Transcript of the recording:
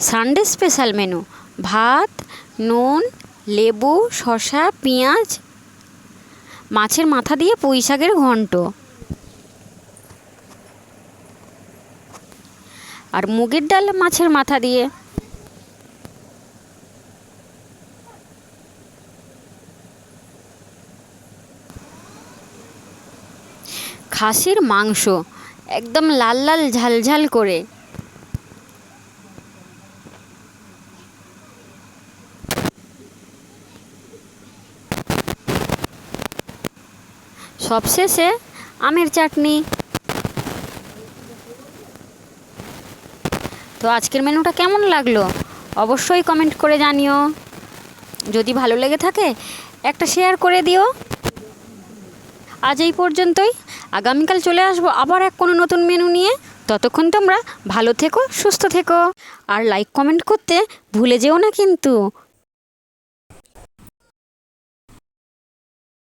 Sunday special menu, ভাত, নুন, লেবু, শসা, পেঁয়াজ, মাছের মাথা দিয়ে পুঁই শাকের ঘন্ট আর মুগের ডাল মাছের মাথা দিয়ে। খাসির মাংস একদম লাল লাল ঝাল ঝাল করে। সবশেষে আমের চাটনি। তো আজকের মেনুটা কেমন লাগলো অবশ্যই কমেন্ট করে জানিও। যদি ভালো লেগে থাকে একটা শেয়ার করে দিও। আজ এই পর্যন্তই, আগামীকাল চলে আসবো আবার কোনো নতুন মেনু নিয়ে। ততক্ষণ তোমরা ভালো থেকো, সুস্থ থেকো, আর লাইক কমেন্ট করতে ভুলে যেও না কিন্তু।